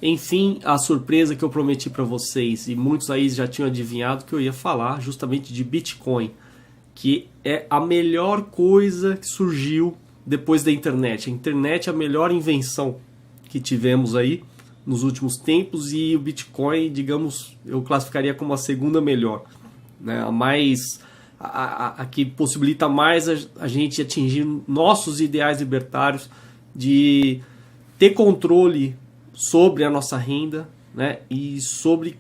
Enfim, a surpresa que eu prometi para vocês, e muitos aí já tinham adivinhado que eu ia falar justamente de Bitcoin, que é a melhor coisa que surgiu depois da internet. A internet é a melhor invenção que tivemos aí nos últimos tempos, e o Bitcoin, digamos, eu classificaria como a segunda melhor, né? A mais... A que possibilita mais a gente atingir nossos ideais libertários de ter controle sobre a nossa renda, né, e sobre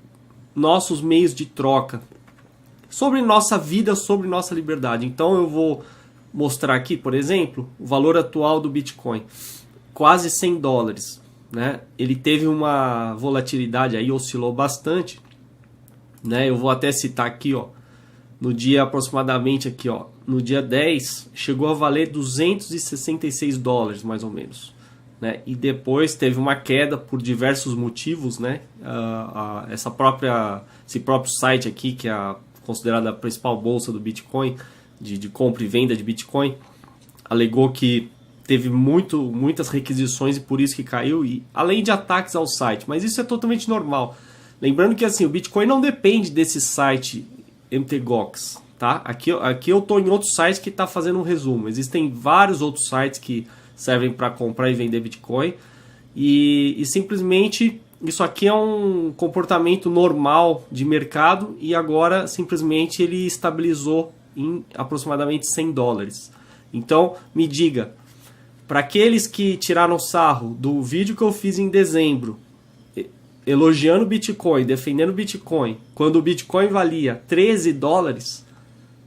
nossos meios de troca, sobre nossa vida, sobre nossa liberdade. Então eu vou mostrar aqui, por exemplo, o valor atual do Bitcoin, quase $100, né? Ele teve uma volatilidade aí, oscilou bastante, né? Eu vou até citar aqui, ó, no dia aproximadamente aqui, ó, no dia 10, chegou a valer $266 mais ou menos, né? E depois teve uma queda por diversos motivos, né? Esse próprio site aqui, que é considerada a principal bolsa do Bitcoin, de compra e venda de Bitcoin, alegou que teve muitas requisições e por isso que caiu, e além de ataques ao site, mas isso é totalmente normal. Lembrando que assim, o Bitcoin não depende desse site MTGOX, tá? Aqui eu estou em outro site que está fazendo um resumo. Existem vários outros sites que servem para comprar e vender Bitcoin, e simplesmente isso aqui é um comportamento normal de mercado, e agora simplesmente ele estabilizou em aproximadamente $100. Então me diga, para aqueles que tiraram sarro do vídeo que eu fiz em dezembro elogiando o Bitcoin, defendendo o Bitcoin, quando o Bitcoin valia $13,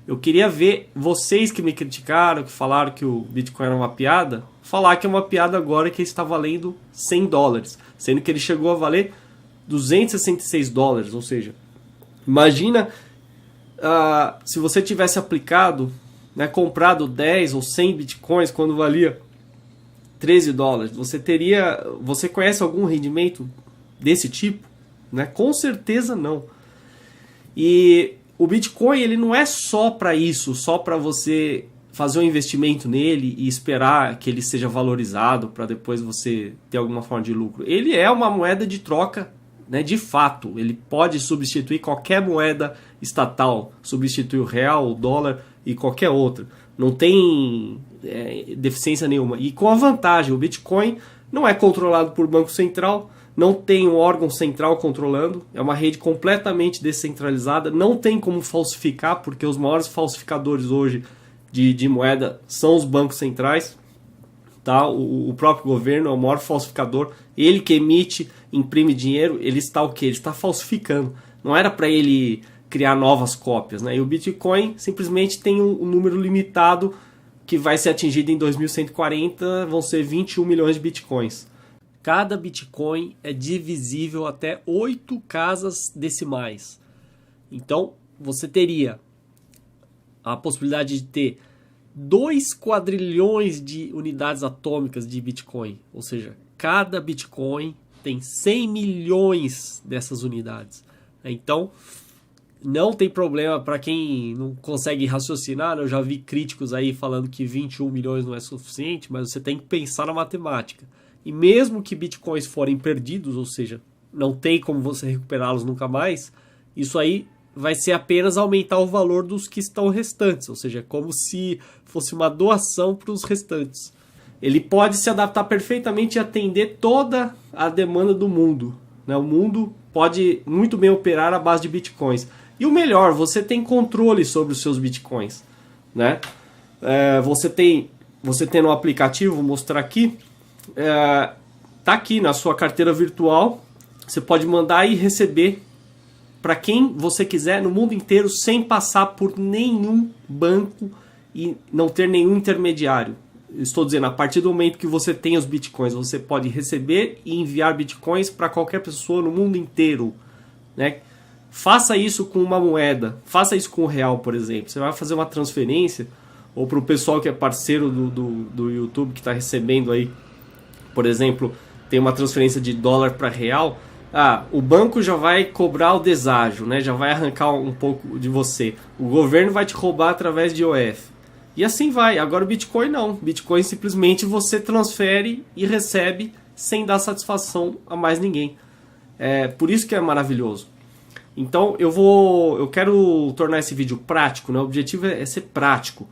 eu queria ver vocês que me criticaram, que falaram que o Bitcoin era uma piada, falar que é uma piada agora que ele está valendo $100, sendo que ele chegou a valer $266, ou seja, imagina se você tivesse aplicado, né, comprado 10 ou 100 Bitcoins quando valia $13, você conhece algum rendimento desse tipo, né? Com certeza não. E o Bitcoin, ele não é só para isso, só para você fazer um investimento nele e esperar que ele seja valorizado para depois você ter alguma forma de lucro. Ele é uma moeda de troca, né, de fato. Ele pode substituir qualquer moeda estatal, substituir o real, o dólar e qualquer outra. Não tem deficiência nenhuma. E com a vantagem, o Bitcoin não é controlado por banco central, não tem um órgão central controlando, é uma rede completamente descentralizada, não tem como falsificar, porque os maiores falsificadores hoje de moeda são os bancos centrais, tá? O próprio governo é o maior falsificador, ele que emite, imprime dinheiro, ele está o quê? Ele está falsificando, não era para ele criar novas cópias, né? E o Bitcoin simplesmente tem um número limitado que vai ser atingido em 2140, vão ser 21 milhões de Bitcoins. Cada Bitcoin é divisível até 8 casas decimais. Então, você teria a possibilidade de ter 2 quadrilhões de unidades atômicas de Bitcoin. Ou seja, cada Bitcoin tem 100 milhões dessas unidades. Então, não tem problema para quem não consegue raciocinar. Eu já vi críticos aí falando que 21 milhões não é suficiente, mas você tem que pensar na matemática. E mesmo que bitcoins forem perdidos, ou seja, não tem como você recuperá-los nunca mais, isso aí vai ser apenas aumentar o valor dos que estão restantes, ou seja, como se fosse uma doação para os restantes. Ele pode se adaptar perfeitamente e atender toda a demanda do mundo, né? O mundo pode muito bem operar à base de bitcoins. E o melhor, você tem controle sobre os seus bitcoins, né? Você tem no aplicativo, vou mostrar aqui, tá aqui na sua carteira virtual, você pode mandar e receber para quem você quiser no mundo inteiro sem passar por nenhum banco e não ter nenhum intermediário. Estou dizendo, a partir do momento que você tem os bitcoins, você pode receber e enviar bitcoins para qualquer pessoa no mundo inteiro, né? Faça isso com uma moeda, faça isso com o real, por exemplo. Você vai fazer uma transferência, ou para o pessoal que é parceiro do YouTube, que está recebendo aí, por exemplo, tem uma transferência de dólar para real, o banco já vai cobrar o deságio, né? Já vai arrancar um pouco de você. O governo vai te roubar através de IOF. E assim vai. Agora o Bitcoin não. Bitcoin simplesmente você transfere e recebe sem dar satisfação a mais ninguém. Por isso que é maravilhoso. Então eu quero tornar esse vídeo prático, né? O objetivo é ser prático,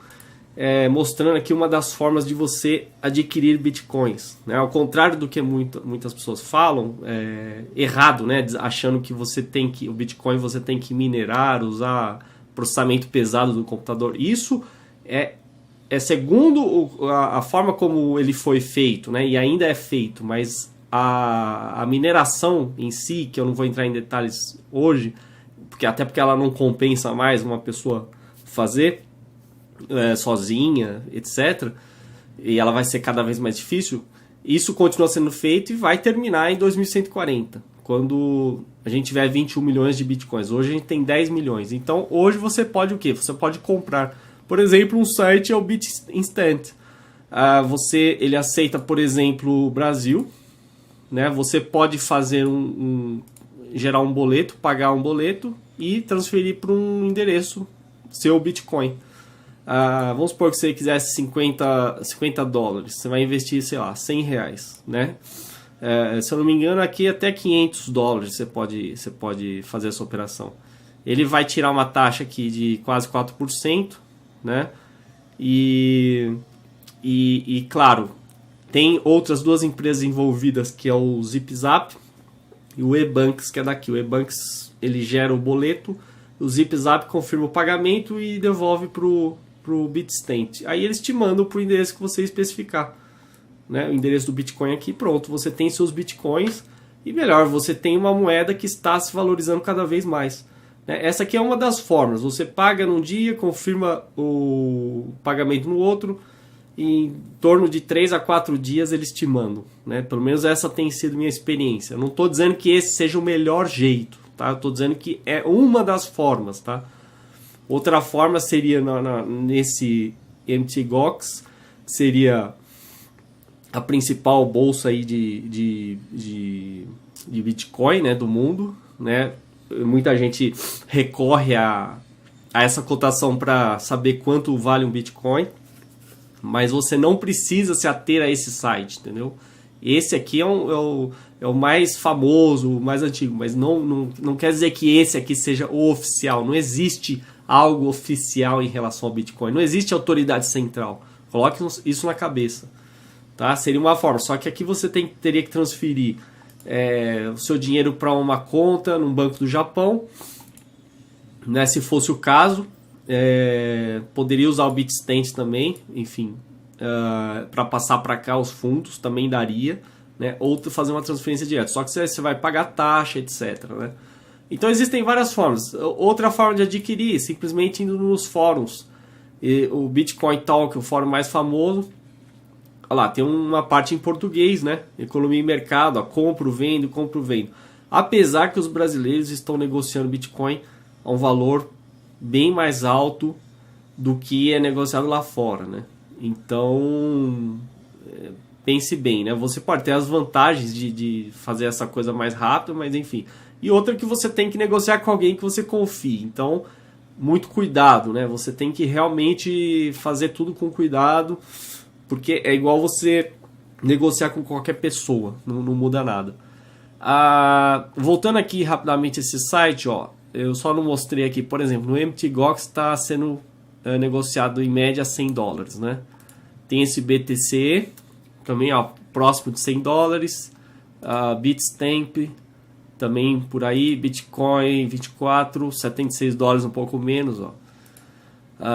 mostrando aqui uma das formas de você adquirir bitcoins, né? Ao contrário do que muitas pessoas falam, errado, né? Achando que o bitcoin você tem que minerar, usar processamento pesado do computador. Isso é segundo a forma como ele foi feito, né? E ainda é feito, mas a mineração em si, que eu não vou entrar em detalhes hoje, até porque ela não compensa mais uma pessoa fazer sozinha, etc. E ela vai ser cada vez mais difícil. Isso continua sendo feito e vai terminar em 2140, quando a gente tiver 21 milhões de bitcoins. Hoje a gente tem 10 milhões. Então hoje você pode o quê? Você pode comprar, por exemplo, um site é o BitInstant. Ele aceita, por exemplo, o Brasil, né? Você pode fazer gerar um boleto, pagar um boleto e transferir para um endereço seu Bitcoin. Vamos supor que você quisesse 50 dólares, você vai investir, sei lá, 100 reais, né? Se eu não me engano, aqui até 500 dólares você pode fazer essa operação. Ele vai tirar uma taxa aqui de quase 4%, né? E claro, tem outras duas empresas envolvidas, que é o ZipZap e o eBanks, que é daqui. O eBanks, ele gera o boleto, o ZipZap confirma o pagamento e devolve pro Bitstamp. Aí eles te mandam pro endereço que você especificar, né? O endereço do Bitcoin aqui, pronto, você tem seus Bitcoins e melhor, você tem uma moeda que está se valorizando cada vez mais, né? Essa aqui é uma das formas, você paga num dia, confirma o pagamento no outro, em torno de 3 a 4 dias eles te mandam, né? Pelo menos essa tem sido minha experiência. Eu não estou dizendo que esse seja o melhor jeito, tá? Eu estou dizendo que é uma das formas, tá? Outra forma seria nesse Mt. Gox, que seria a principal bolsa aí de Bitcoin, né, do mundo, né? Muita gente recorre a essa cotação para saber quanto vale um Bitcoin. Mas você não precisa se ater a esse site, entendeu? Esse aqui é o mais famoso, o mais antigo, mas não quer dizer que esse aqui seja o oficial. Não existe algo oficial em relação ao Bitcoin. Não existe autoridade central. Coloque isso na cabeça, tá? Seria uma forma. Só que aqui você teria que transferir o seu dinheiro para uma conta num banco do Japão, né? Se fosse o caso. Poderia usar o Bitstamp também, enfim, para passar para cá os fundos também daria, né? Ou fazer uma transferência direta, só que você vai pagar taxa, etc, né? Então existem várias formas. Outra forma de adquirir, simplesmente indo nos fóruns. O Bitcoin Talk, o fórum mais famoso, olha lá, tem uma parte em português, né? Economia e mercado, compro, vendo. Apesar que os brasileiros estão negociando Bitcoin a um valor bem mais alto do que é negociado lá fora, né? Então, pense bem, né? Você pode ter as vantagens de fazer essa coisa mais rápido, mas enfim. E outra que você tem que negociar com alguém que você confie. Então, muito cuidado, né? Você tem que realmente fazer tudo com cuidado, porque é igual você negociar com qualquer pessoa, não muda nada. Voltando aqui rapidamente a esse site, ó, eu só não mostrei aqui, por exemplo, no Mt. Gox está sendo negociado em média 100 dólares, né? Tem esse BTC, também ó, próximo de 100 dólares, Bitstamp, também por aí, Bitcoin 24, 76 dólares, um pouco menos, ó.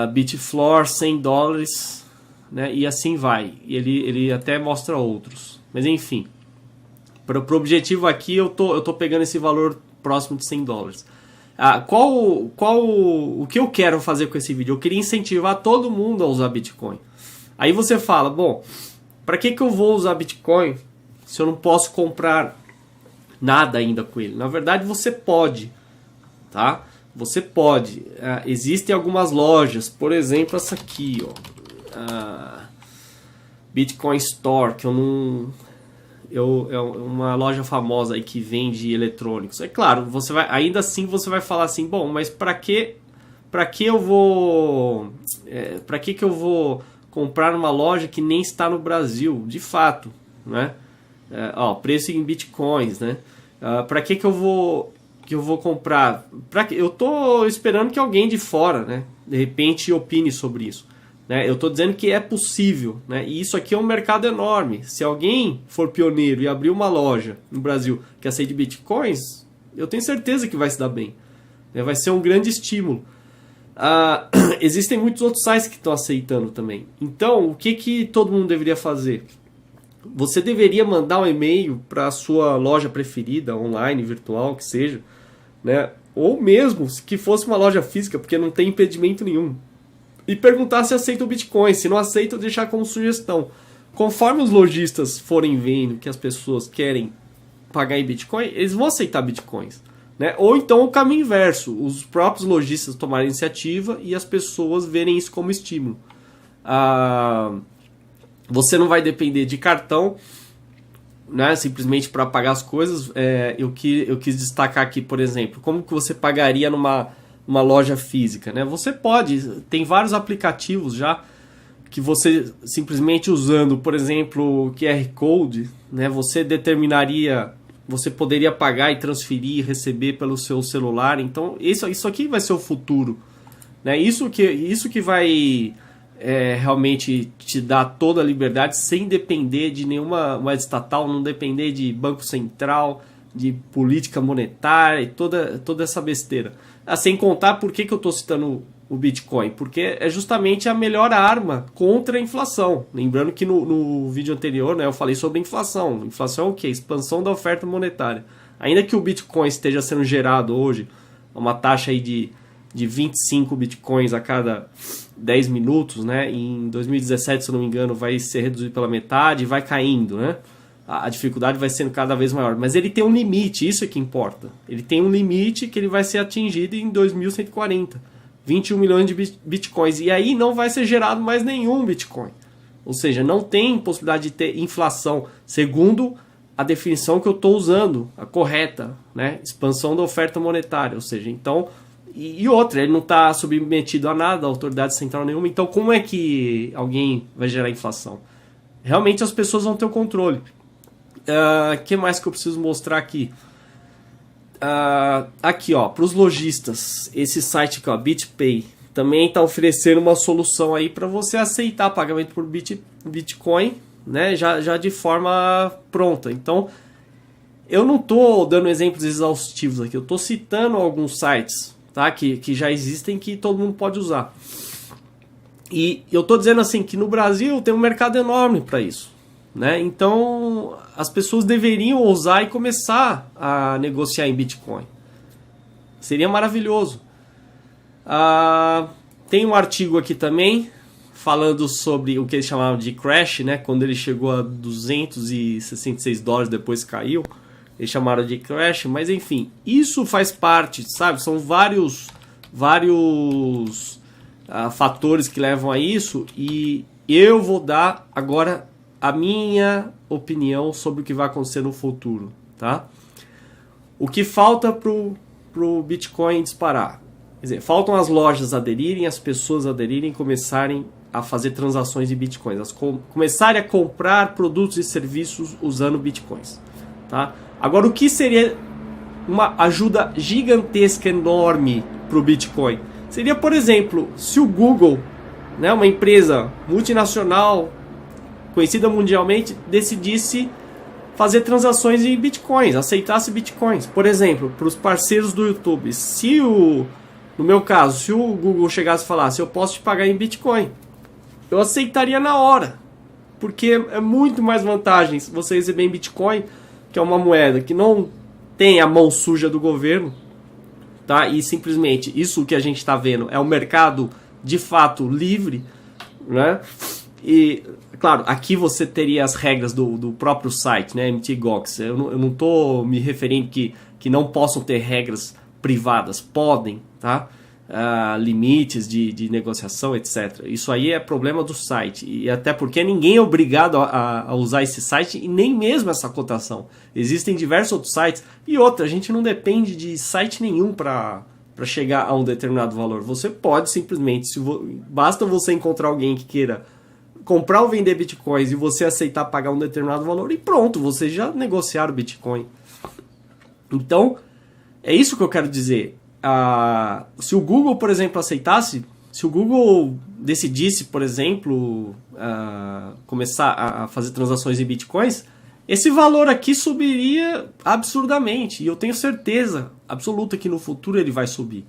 Bitfloor 100 dólares, né? E assim vai, ele até mostra outros, mas enfim, para o objetivo aqui eu tô pegando esse valor próximo de 100 dólares. O que eu quero fazer com esse vídeo? Eu queria incentivar todo mundo a usar Bitcoin. Aí você fala, bom, para que eu vou usar Bitcoin se eu não posso comprar nada ainda com ele? Na verdade você pode, tá? Você pode. Existem algumas lojas, por exemplo essa aqui, ó, Bitcoin Store, que é uma loja famosa aí que vende eletrônicos. É claro, ainda assim você vai falar assim, bom, mas para que eu vou comprar numa loja que nem está no Brasil, de fato, né? Preço em bitcoins, né? Para que eu vou comprar? Eu estou esperando que alguém de fora, né, de repente opine sobre isso. Né? Eu estou dizendo que é possível, né? E isso aqui é um mercado enorme. Se alguém for pioneiro e abrir uma loja no Brasil que aceite bitcoins, eu tenho certeza que vai se dar bem. Né? Vai ser um grande estímulo. Existem muitos outros sites que estão aceitando também. Então, o que todo mundo deveria fazer? Você deveria mandar um e-mail para a sua loja preferida, online, virtual, que seja, né? Ou mesmo que fosse uma loja física, porque não tem impedimento nenhum. E perguntar se aceita o Bitcoin. Se não aceita, deixar como sugestão. Conforme os lojistas forem vendo que as pessoas querem pagar em Bitcoin, eles vão aceitar Bitcoins. Né? Ou então o caminho inverso. Os próprios lojistas tomarem iniciativa e as pessoas verem isso como estímulo. Você não vai depender de cartão, né? Simplesmente para pagar as coisas. Eu quis destacar aqui, por exemplo, como que você pagaria numa loja física, né? Você tem vários aplicativos já que você simplesmente usando, por exemplo, o QR Code, né? Você poderia pagar e transferir, receber pelo seu celular. Então isso aqui vai ser o futuro, né? Isso que vai realmente te dar toda a liberdade sem depender de nenhuma moeda estatal, não depender de banco central, de política monetária e toda essa besteira. Sem contar por que eu estou citando o Bitcoin, porque é justamente a melhor arma contra a inflação. Lembrando que no vídeo anterior, né, eu falei sobre inflação. Inflação é o quê? Expansão da oferta monetária. Ainda que o Bitcoin esteja sendo gerado hoje, uma taxa aí de 25 Bitcoins a cada 10 minutos, né? Em 2017, se eu não me engano, vai ser reduzido pela metade e vai caindo, né? A dificuldade vai sendo cada vez maior. Mas ele tem um limite, isso é que importa. Ele tem um limite que ele vai ser atingido em 2140. 21 milhões de bitcoins. E aí não vai ser gerado mais nenhum bitcoin. Ou seja, não tem possibilidade de ter inflação, segundo a definição que eu estou usando, a correta, né? Expansão da oferta monetária. Ou seja, então... E outra, ele não está submetido a nada, a autoridade central nenhuma. Então como é que alguém vai gerar inflação? Realmente as pessoas vão ter o controle. Que mais que eu preciso mostrar aqui? Aqui, ó, para os lojistas, esse site aqui, ó, BitPay, também está oferecendo uma solução aí para você aceitar pagamento por Bitcoin, né, já de forma pronta. Então, eu não estou dando exemplos exaustivos aqui, eu estou citando alguns sites, tá, que já existem, que todo mundo pode usar. E eu estou dizendo assim que no Brasil tem um mercado enorme para isso. Né? Então as pessoas deveriam ousar e começar a negociar em Bitcoin. Seria maravilhoso. Tem um artigo aqui também falando sobre o que eles chamavam de crash, né? Quando ele chegou a $266, depois caiu, eles chamaram de crash. Mas enfim, isso faz parte, sabe? São vários fatores que levam a isso. E eu vou dar agora a minha opinião sobre o que vai acontecer no futuro, tá? O que falta pro Bitcoin disparar? Quer dizer, faltam as lojas aderirem, as pessoas aderirem, começarem a fazer transações em Bitcoins, começarem a comprar produtos e serviços usando Bitcoins, tá? Agora, o que seria uma ajuda gigantesca, enorme pro Bitcoin? Seria, por exemplo, se o Google, né, uma empresa multinacional conhecida mundialmente, decidisse fazer transações em bitcoins, aceitasse bitcoins. Por exemplo, para os parceiros do YouTube, no meu caso, se o Google chegasse e falasse, eu posso te pagar em bitcoin, eu aceitaria na hora, porque é muito mais vantagens você receber em bitcoin, que é uma moeda que não tem a mão suja do governo, tá? E simplesmente isso que a gente está vendo é um mercado de fato livre, né? E claro, aqui você teria as regras do próprio site, né, MTGOX. Eu não estou me referindo que não possam ter regras privadas. Podem, tá? Limites de negociação, etc. Isso aí é problema do site. E até porque ninguém é obrigado a usar esse site e nem mesmo essa cotação. Existem diversos outros sites. E outra, a gente não depende de site nenhum para chegar a um determinado valor. Você pode simplesmente, basta você encontrar alguém que queira comprar ou vender bitcoins e você aceitar pagar um determinado valor e pronto, vocês já negociaram Bitcoin. Então, é isso que eu quero dizer. Se o Google, por exemplo, aceitasse, se o Google decidisse, por exemplo, começar a fazer transações em bitcoins, esse valor aqui subiria absurdamente. E eu tenho certeza absoluta que no futuro ele vai subir.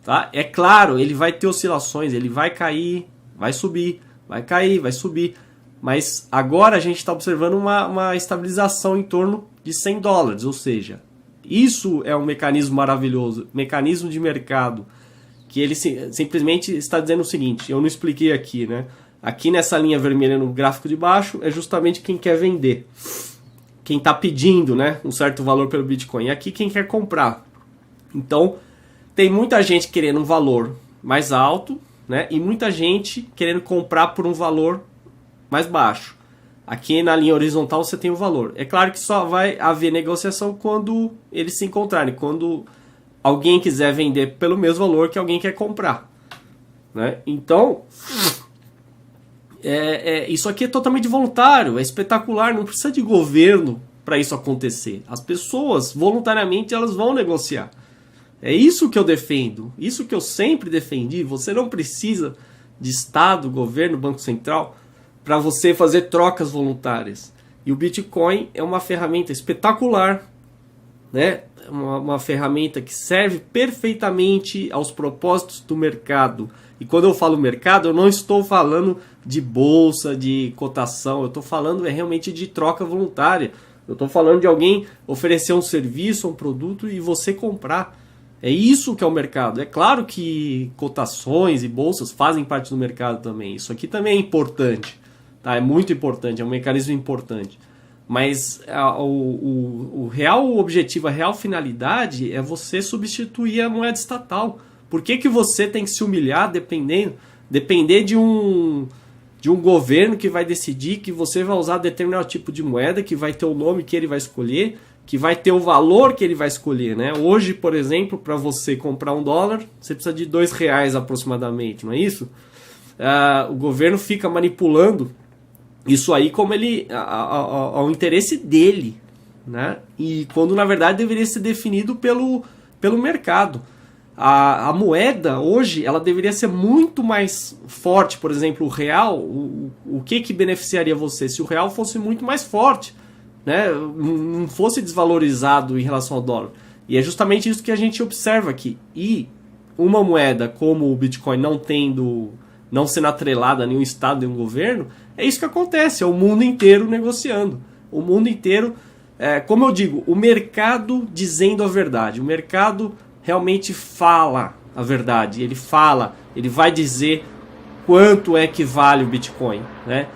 Tá? É claro, ele vai ter oscilações, ele vai cair, vai subir, vai cair, vai subir. Mas agora a gente está observando uma estabilização em torno de $100. Ou seja, isso é um mecanismo maravilhoso, mecanismo de mercado, que ele simplesmente está dizendo o seguinte, eu não expliquei aqui, né? Aqui nessa linha vermelha no gráfico de baixo é justamente quem quer vender, quem está pedindo, né, um certo valor pelo Bitcoin. E aqui quem quer comprar. Então, tem muita gente querendo um valor mais alto, né, e muita gente querendo comprar por um valor mais baixo. Aqui na linha horizontal você tem o valor. É claro que só vai haver negociação quando eles se encontrarem, quando alguém quiser vender pelo mesmo valor que alguém quer comprar, né? Então, isso aqui é totalmente voluntário, é espetacular, não precisa de governo para isso acontecer. As pessoas, voluntariamente, elas vão negociar. É isso que eu defendo, isso que eu sempre defendi. Você não precisa de Estado, governo, Banco Central para você fazer trocas voluntárias. E o Bitcoin é uma ferramenta espetacular, né? Uma ferramenta que serve perfeitamente aos propósitos do mercado. E quando eu falo mercado, eu não estou falando de bolsa, de cotação, eu estou falando realmente de troca voluntária. Eu estou falando de alguém oferecer um serviço, um produto e você comprar. É isso que é o mercado. É claro que cotações e bolsas fazem parte do mercado também. Isso aqui também é importante. Tá? É muito importante, é um mecanismo importante. Mas o real objetivo, a real finalidade é você substituir a moeda estatal. Por que você tem que se humilhar depender de um governo que vai decidir que você vai usar determinado tipo de moeda, que vai ter o nome que ele vai escolher, que vai ter o valor que ele vai escolher, né? Hoje, por exemplo, para você comprar $1, você precisa de R$2 aproximadamente, não é isso? O governo fica manipulando isso aí como ao interesse dele, né? E quando na verdade deveria ser definido pelo mercado. A moeda hoje ela deveria ser muito mais forte. Por exemplo, o real, o que beneficiaria você se o real fosse muito mais forte, né? Não fosse desvalorizado em relação ao dólar. E é justamente isso que a gente observa aqui. E uma moeda como o Bitcoin não sendo atrelada a nenhum estado, nenhum governo, é isso que acontece, é o mundo inteiro negociando. O mundo inteiro, como eu digo, o mercado dizendo a verdade. O mercado realmente fala a verdade. Ele vai dizer quanto é que vale o Bitcoin, né?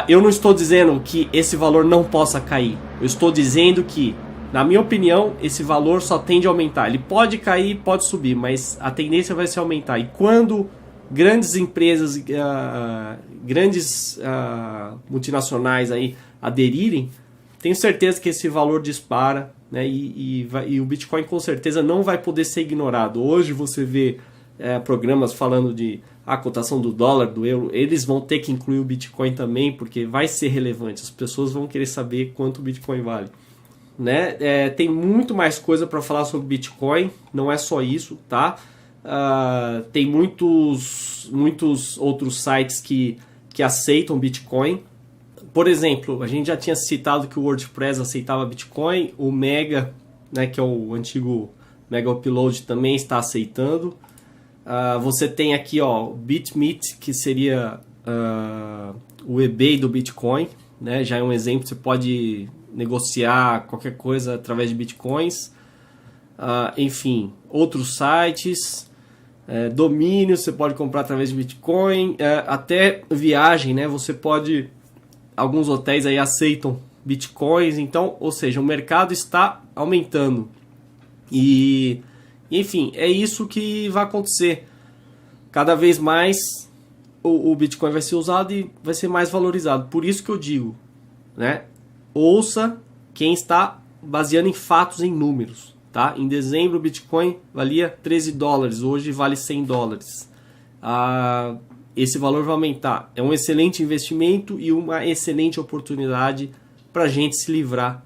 Eu não estou dizendo que esse valor não possa cair. Eu estou dizendo que, na minha opinião, esse valor só tende a aumentar. Ele pode cair, pode subir, mas a tendência vai ser aumentar. E quando grandes empresas, grandes multinacionais aí aderirem, tenho certeza que esse valor dispara, né? E o Bitcoin com certeza não vai poder ser ignorado. Hoje você vê programas falando de cotação do dólar, do euro, eles vão ter que incluir o Bitcoin também, porque vai ser relevante. As pessoas vão querer saber quanto o Bitcoin vale, né? Tem muito mais coisa para falar sobre Bitcoin, não é só isso, tá? Tem muitos outros sites que aceitam Bitcoin. Por exemplo, a gente já tinha citado que o WordPress aceitava Bitcoin, o Mega, né, que é o antigo Mega Upload, também está aceitando. Você tem aqui o BitMET, que seria o eBay do Bitcoin, né? Já é um exemplo, você pode negociar qualquer coisa através de Bitcoins. Enfim, outros sites, domínios, você pode comprar através de Bitcoin, até viagem, né? Você pode, alguns hotéis aí aceitam Bitcoins, então, ou seja, o mercado está aumentando. E enfim, é isso que vai acontecer. Cada vez mais o Bitcoin vai ser usado e vai ser mais valorizado. Por isso que eu digo, né? Ouça quem está baseando em fatos, em números. Tá? Em dezembro o Bitcoin valia $13, hoje vale $100. Esse valor vai aumentar. É um excelente investimento e uma excelente oportunidade para a gente se livrar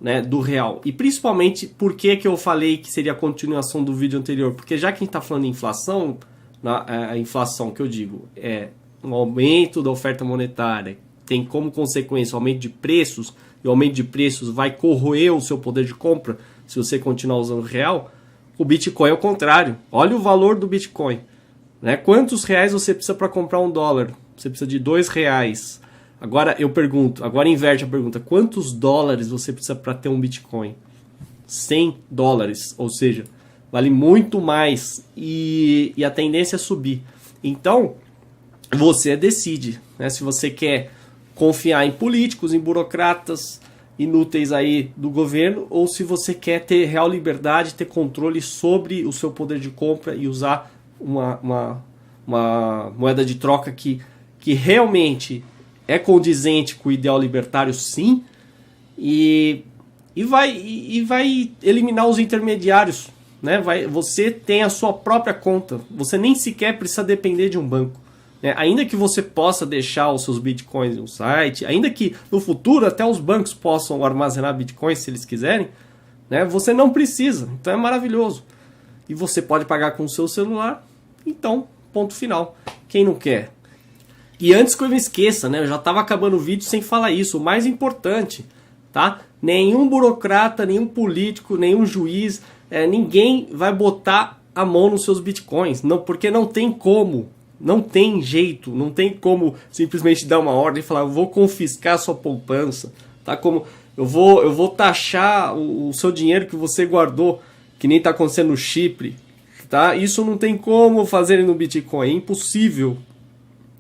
né, do real. E principalmente, por que eu falei que seria a continuação do vídeo anterior? Porque já que a gente está falando de inflação, a inflação que eu digo é um aumento da oferta monetária, tem como consequência o aumento de preços, e o aumento de preços vai corroer o seu poder de compra se você continuar usando o real. O Bitcoin é o contrário. Olha o valor do Bitcoin, né? Quantos reais você precisa para comprar um dólar? Você precisa de R$2. Agora eu pergunto, agora inverte a pergunta, quantos dólares você precisa para ter um Bitcoin? $100, ou seja, vale muito mais e a tendência é subir. Então, você decide, né? Se você quer confiar em políticos, em burocratas inúteis aí do governo, ou se você quer ter real liberdade, ter controle sobre o seu poder de compra e usar uma moeda de troca que realmente é condizente com o ideal libertário, sim, e vai eliminar os intermediários, né? Você tem a sua própria conta, você nem sequer precisa depender de um banco, né? Ainda que você possa deixar os seus bitcoins no site, ainda que no futuro até os bancos possam armazenar bitcoins se eles quiserem, né? Você não precisa, então é maravilhoso. E você pode pagar com o seu celular, então, ponto final. Quem não quer? E antes que eu me esqueça, né? Eu já estava acabando o vídeo sem falar isso. O mais importante, tá? Nenhum burocrata, nenhum político, nenhum juiz, ninguém vai botar a mão nos seus bitcoins. Não, porque não tem como. Não tem jeito. Não tem como simplesmente dar uma ordem e falar, eu vou confiscar a sua poupança. Tá? Como eu vou taxar o seu dinheiro que você guardou, que nem está acontecendo no Chipre. Tá? Isso não tem como fazer no Bitcoin. É impossível.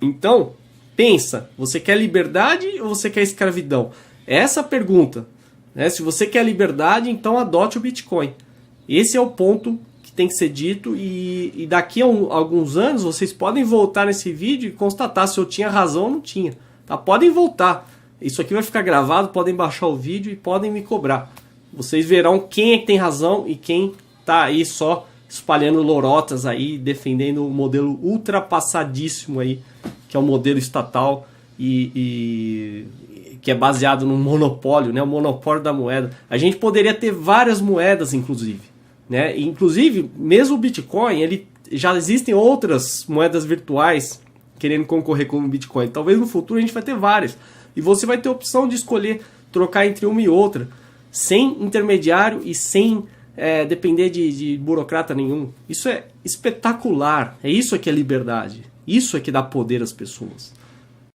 Então, pensa, você quer liberdade ou você quer escravidão? Essa é a pergunta, né? Se você quer liberdade, então adote o Bitcoin. Esse é o ponto que tem que ser dito e daqui a alguns anos vocês podem voltar nesse vídeo e constatar se eu tinha razão ou não tinha. Tá? Podem voltar. Isso aqui vai ficar gravado, podem baixar o vídeo e podem me cobrar. Vocês verão quem é que tem razão e quem tá aí só espalhando lorotas aí, defendendo o modelo ultrapassadíssimo aí, que é o modelo estatal e que é baseado no monopólio, né? O monopólio da moeda. A gente poderia ter várias moedas, inclusive, né? E, inclusive, mesmo o Bitcoin, já existem outras moedas virtuais querendo concorrer com o Bitcoin. Talvez no futuro a gente vai ter várias. E você vai ter a opção de escolher trocar entre uma e outra, sem intermediário e sem depender de burocrata nenhum. Isso é espetacular. É isso que é liberdade. Isso é que dá poder às pessoas.